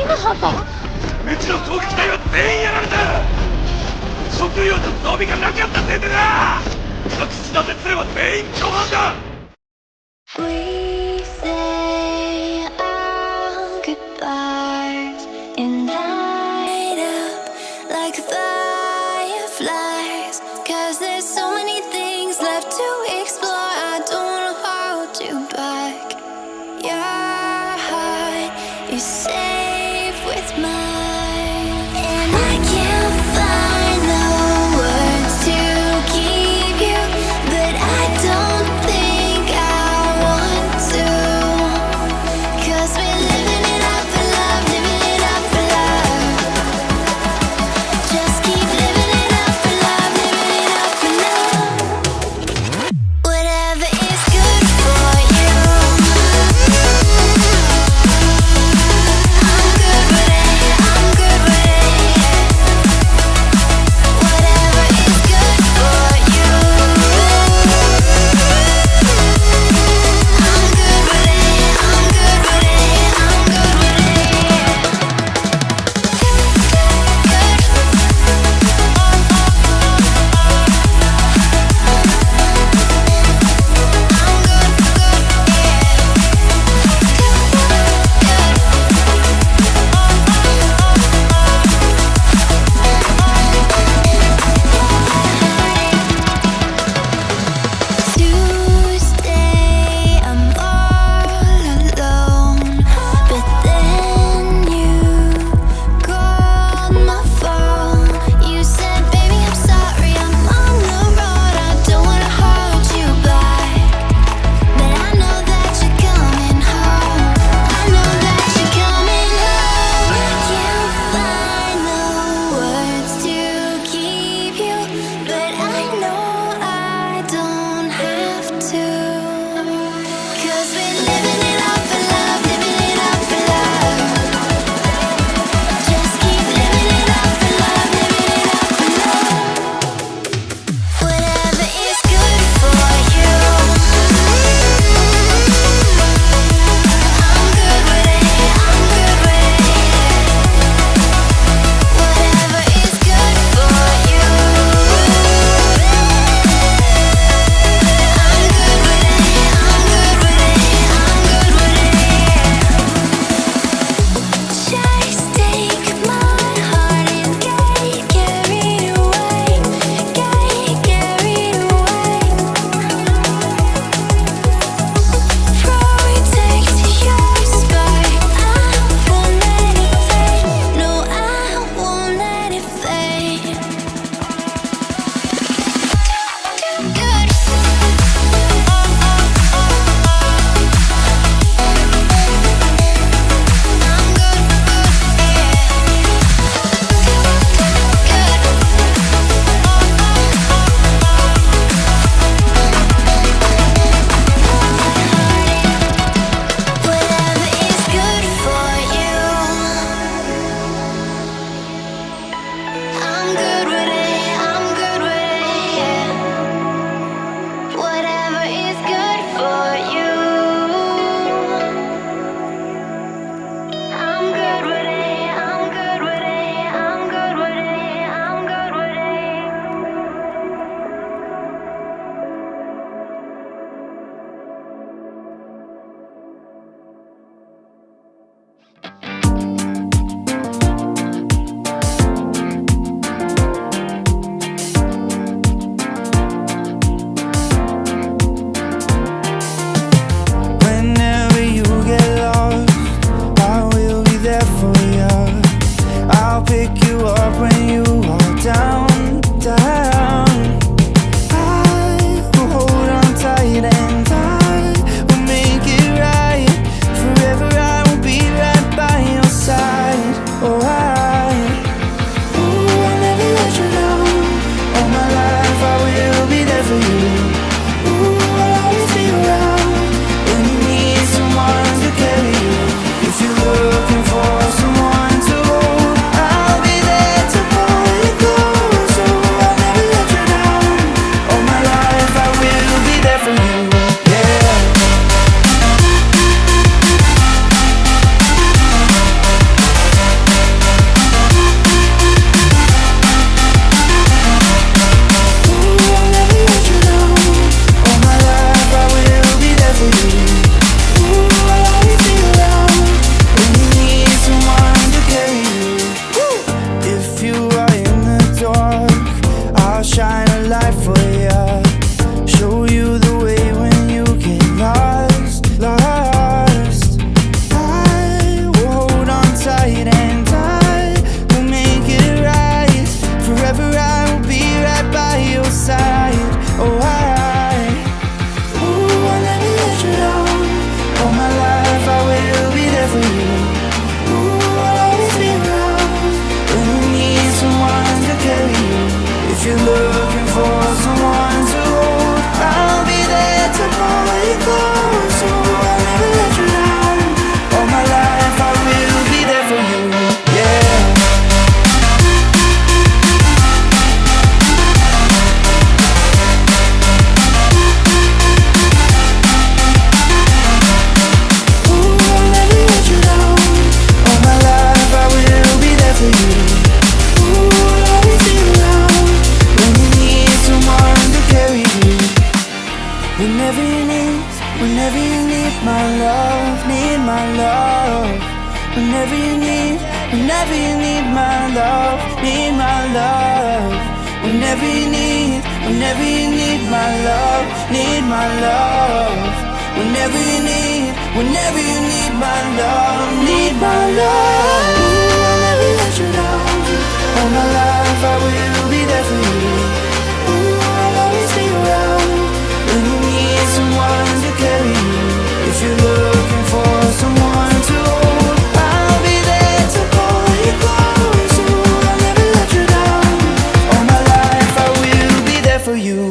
なはったうちの闘撃隊は全員やられた。食料と装備がなかったせいでな。隠し立てすれば全員共犯だ。We say our goodbyes and light up like fireflies. 'Cause there's so many things left to explore. I don't wanna hold you back. Your heart is safe with mine, and I can't find the words to keep you, but I don't think I want to. 'Cause we're living it up for love, living it up for love. Just keep living it up for love, living it up for love. Whatever is good for you. whenever you need my love, need my love. Whenever you need my love, need my love. Whenever you need my love, need my love. Ooh, I'll never let you down. All my life I will be there for you. Ooh, I'll always be around when you need someone to carry you. If you're looking for someone to hold, I'll be there to pull you close. Ooh, I'll never let you down. All my life I will be there for you.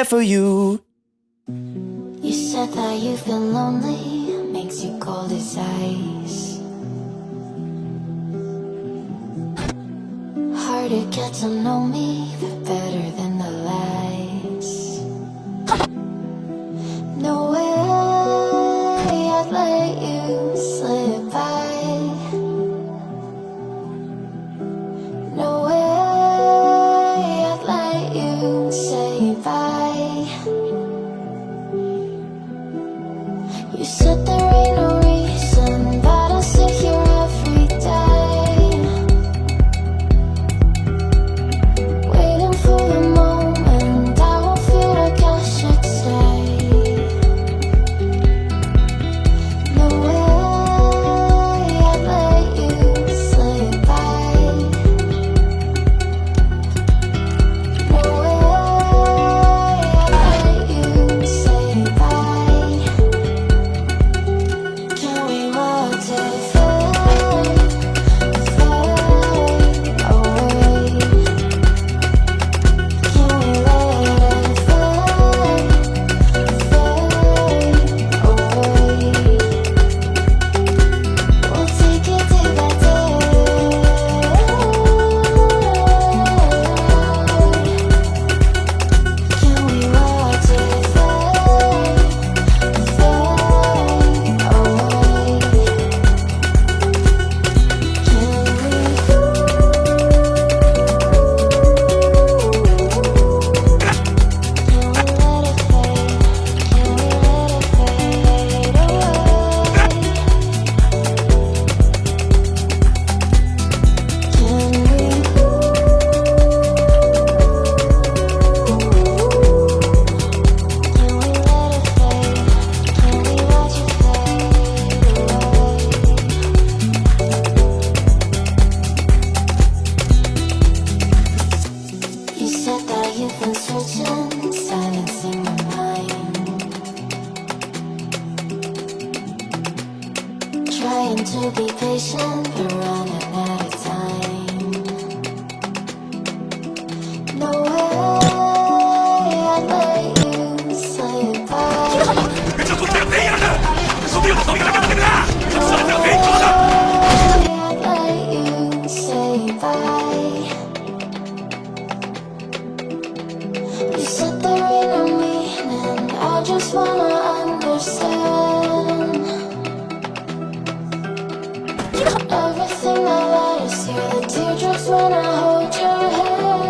For you. You said that you've been lonely, makes you cold as ice. Hard to get to know me, but better than the lies. No way I'd let you slip by. No way I'd let you say bye. You said there ain't no reason, but I'll sit here every day, waiting for the moment I won't feel like I should stay. No way I'd let you slip by. No way I'd let you say bye. Can we watch it fade, fade away? Can we let it fade, fade away? We'll take it day by day. Can we watch it fade, fade away? You said that you've been searching, silencing my mind, trying to be patient, but running out of time. No way I'd let you slip by. うちのそっちが全員やられた。そのような飛びがなきゃってんだ。うちのそっちが全員殺だ。 I'd let you say bye. You said there ain't no meaning, I just wanna understand everything that matters here, the teardrops when I hold your hand.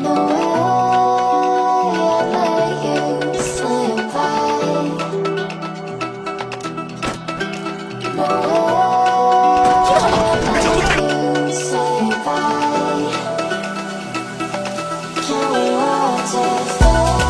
No way I'd let you slip by. No way I'd let you say bye. Can we watch it fade?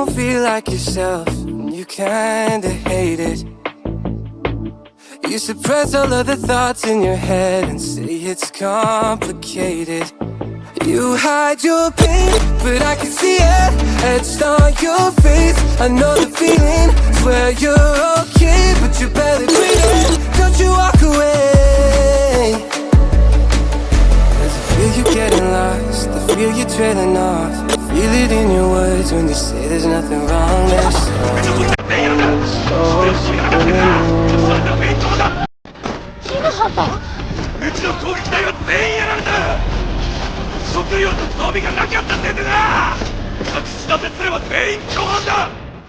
don't feel like yourself, and you kinda hate it. You suppress all of the thoughts in your head and say it's complicated. You hide your pain, but I can see it etched on your face. I know the feeling, swear you're okay, but you're barely breathing. Don't you walk away. Cause I feel you getting lost, I feel you trailing off. I feel it in your words when you say there's nothing wrong. There's so うちの攻撃隊は全員やられた。食料と装備がなかったせいでな。隠し立てすれば全員共犯だ。